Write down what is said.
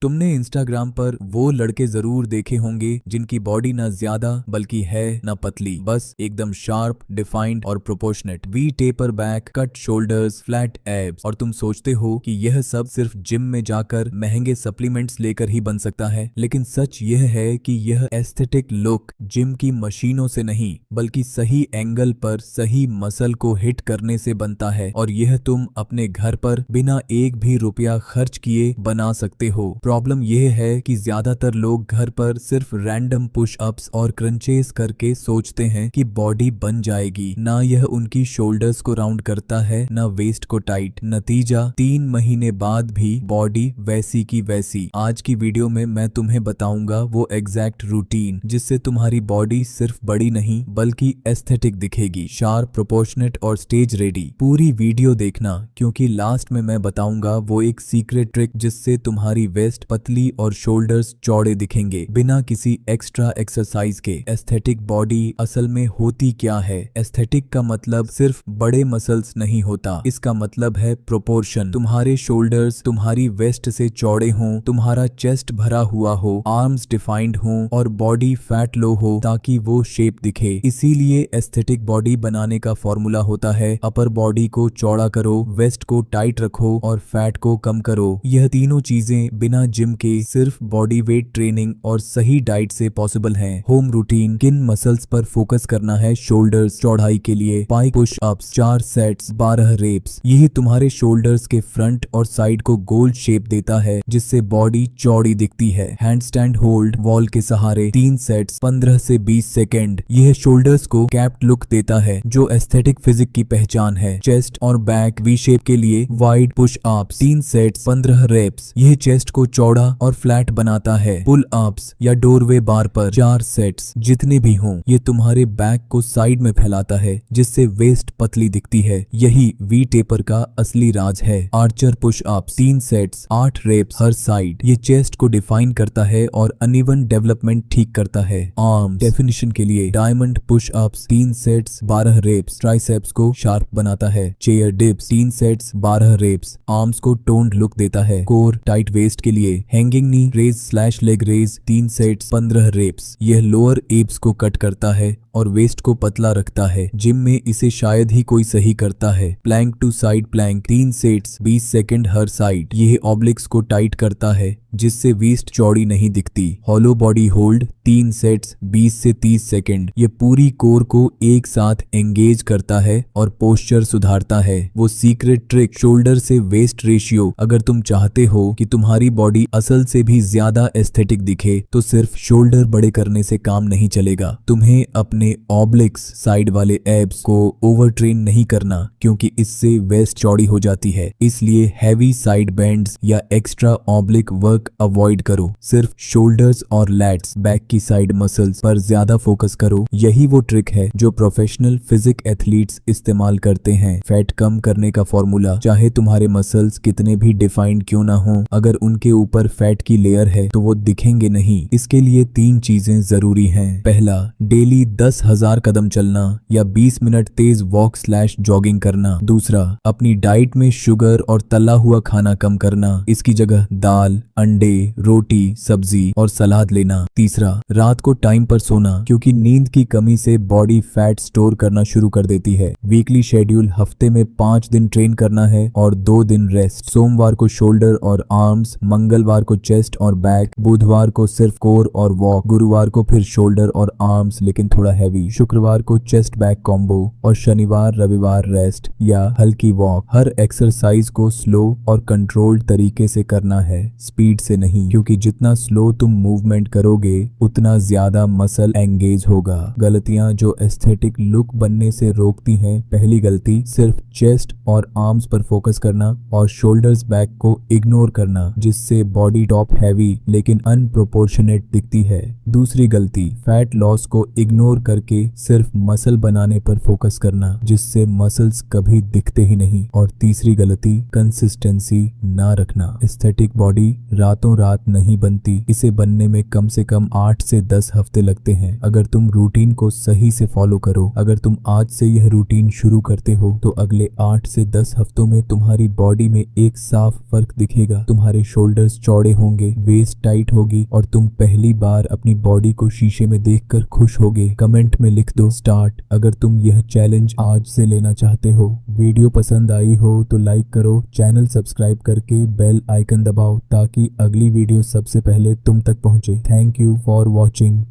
तुमने इंस्टाग्राम पर वो लड़के जरूर देखे होंगे जिनकी बॉडी ना ज्यादा बल्कि है ना पतली, बस एकदम शार्प, डिफाइंड और proportionate. We taper back, cut shoulders, flat abs. और तुम सोचते हो कि यह सब सिर्फ जिम में जाकर महंगे सप्लीमेंट्स लेकर ही बन सकता है, लेकिन सच यह है कि यह एस्थेटिक लुक जिम की मशीनों से नहीं बल्कि सही एंगल पर सही मसल को हिट करने से बनता है। और यह तुम अपने घर पर बिना एक भी रुपया खर्च किए बना सकते हो। प्रॉब्लम यह है कि ज्यादातर लोग घर पर सिर्फ रैंडम पुश अप्स और क्रंचेस करके सोचते हैं कि बॉडी बन जाएगी। ना यह उनकी शोल्डर्स को राउंड करता है, ना वेस्ट को टाइट। नतीजा 3 महीने बाद भी बॉडी वैसी की वैसी। आज की वीडियो में मैं तुम्हें बताऊंगा वो एग्जैक्ट रूटीन जिससे तुम्हारी बॉडी सिर्फ बड़ी नहीं बल्कि एस्थेटिक दिखेगी, शार्प, प्रोपोर्शनेट और स्टेज रेडी। पूरी वीडियो देखना क्योंकि लास्ट में मैं बताऊंगा वो एक सीक्रेट ट्रिक जिससे तुम्हारी वेस्ट पतली और शोल्डर्स चौड़े दिखेंगे बिना किसी एक्स्ट्रा एक्सरसाइज के। एस्थेटिक बॉडी असल में होती क्या है? एस्थेटिक का मतलब सिर्फ बड़े मसल्स नहीं होता, इसका मतलब है प्रोपोर्शन। तुम्हारे शोल्डर्स तुम्हारी वेस्ट से चौड़े हों, तुम्हारा चेस्ट भरा हुआ हो, आर्म्स डिफाइंड हों और बॉडी फैट लो हो ताकि वो शेप दिखे। इसीलिए एस्थेटिक बॉडी बनाने का फॉर्मूला होता है अपर बॉडी को चौड़ा करो, वेस्ट को टाइट रखो और फैट को कम करो। यह तीनों चीजें बिना जिम के सिर्फ बॉडी वेट ट्रेनिंग और सही डाइट से पॉसिबल हैं। होम रूटीन, किन मसल्स पर फोकस करना है? शोल्डर्स चौड़ाई के लिए पाई पुश अप्स 4 सेट्स 12 रेप्स। यही तुम्हारे शोल्डर्स के फ्रंट और साइड को गोल शेप देता है जिससे बॉडी चौड़ी दिखती है। हैंड स्टैंड होल्ड वॉल के सहारे 3 सेट्स 15 से 20 सेकेंड। यह शोल्डर्स को कैप्ड लुक देता है जो एस्थेटिक फिजिक की पहचान है। चेस्ट और बैक वी शेप के लिए wide push ups 3 sets 15 reps. यह चेस्ट को चौड़ा और फ्लैट बनाता है। पुल अप्स या डोरवे बार पर 4 सेट्स जितने भी हों, ये तुम्हारे बैक को साइड में फैलाता है जिससे वेस्ट पतली दिखती है। यही वी टेपर का असली राज है। Archer push ups 3 sets 8 reps हर साइड। ये चेस्ट को डिफाइन करता है और अनइवन डेवलपमेंट ठीक करता है। आर्म डेफिनेशन के लिए diamond push ups 3 sets 12 reps triceps को शार्प बनाता है। Chair dips 3 sets 12 reps arms को टोन्ड लुक देता है। कोर टाइट वेस्ट के लिए hanging knee raise slash leg raise 3 sets 15 reps. यह लोअर एब्स को कट करता है और वेस्ट को पतला रखता है। जिम में इसे शायद ही कोई सही करता है। Plank to side plank 3 sets 20 second हर साइड। यह ऑब्लिक्स को टाइट करता है जिससे वेस्ट चौड़ी नहीं दिखती। हॉलो बॉडी होल्ड 3 सेट्स 20 से 30 सेकंड। ये पूरी कोर को एक साथ एंगेज करता है और पोस्चर सुधारता है। वो सीक्रेट ट्रिक शोल्डर से वेस्ट रेशियो। अगर तुम चाहते हो कि तुम्हारी बॉडी असल से भी ज्यादा एस्थेटिक दिखे तो सिर्फ शोल्डर बड़े करने से काम नहीं चलेगा। तुम्हें अपने ऑब्लिक्स साइड वाले एब्स को ओवर ट्रेन नहीं करना क्योंकि इससे वेस्ट चौड़ी हो जाती है। इसलिए हैवी साइड बेंड्स या एक्स्ट्रा ऑब्लिक वर्क अवॉइड करो। सिर्फ शोल्डर्स और लैट्स बैक की साइड मसल्स पर ज्यादा फोकस करो। यही वो ट्रिक है जो प्रोफेशनल फिजिक एथलीट्स इस्तेमाल करते हैं। फैट कम करने का फॉर्मूला, चाहे तुम्हारे मसल्स कितने भी डिफाइंड क्यों ना हो, अगर उनके ऊपर फैट की लेयर है तो वो दिखेंगे नहीं। इसके लिए 3 चीजें जरूरी हैं। पहला, डेली 10,000 कदम चलना या 20 मिनट तेज वॉक स्लैश जॉगिंग करना। दूसरा, अपनी डाइट में शुगर और तला हुआ खाना कम करना, इसकी जगह दाल, अंडे, रोटी, सब्जी और सलाद लेना। तीसरा, रात को टाइम पर सोना क्योंकि नींद की कमी से बॉडी फैट स्टोर करना शुरू कर देती है। वीकली शेड्यूल, हफ्ते में 5 दिन ट्रेन करना है और 2 दिन रेस्ट। सोमवार को शोल्डर और आर्म्स, मंगलवार को चेस्ट और बैक, बुधवार को सिर्फ कोर और वॉक, गुरुवार को फिर शोल्डर और आर्म्स लेकिन थोड़ा हैवी, शुक्रवार को चेस्ट बैक कॉम्बो और शनिवार रविवार रेस्ट या हल्की वॉक। हर एक्सरसाइज को स्लो और कंट्रोल्ड तरीके से करना है, स्पीड से नहीं, क्योंकि जितना स्लो तुम मूवमेंट करोगे उतना ज्यादा मसल एंगेज होगा। गलतियां जो एस्थेटिक लुक बनने से रोकती हैं। पहली गलती, सिर्फ चेस्ट और आर्म्स पर फोकस करना और शोल्डर्स बैक को इग्नोर करना जिससे बॉडी टॉप हैवी लेकिन अनप्रोपोर्शनेट दिखती है। दूसरी गलती, फैट लॉस को इग्नोर कर करके सिर्फ मसल बनाने पर फोकस करना, जिससे मसल्स कभी दिखते ही नहीं। और तीसरी गलती, कंसिस्टेंसी ना रखना। एस्थेटिक बॉडी रातों रात नहीं बनती, इसे बनने में कम से कम 8 से 10 हफ्ते लगते हैं। अगर तुम रूटीन को सही से फॉलो करो, अगर तुम आज से यह रूटीन शुरू करते हो तो अगले 8 से 10 हफ्तों में तुम्हारी बॉडी में एक साफ फर्क दिखेगा। तुम्हारे शोल्डर्स चौड़े होंगे, वेस्ट टाइट होगी और तुम पहली बार अपनी बॉडी को शीशे में देखकर खुश होगे। कमेंट में लिख दो स्टार्ट अगर तुम यह चैलेंज आज से लेना चाहते हो। वीडियो पसंद आई हो तो लाइक करो, चैनल सब्सक्राइब करके बेल आइकन दबाओ ताकि अगली वीडियो सबसे पहले तुम तक पहुंचे। Thank you for watching.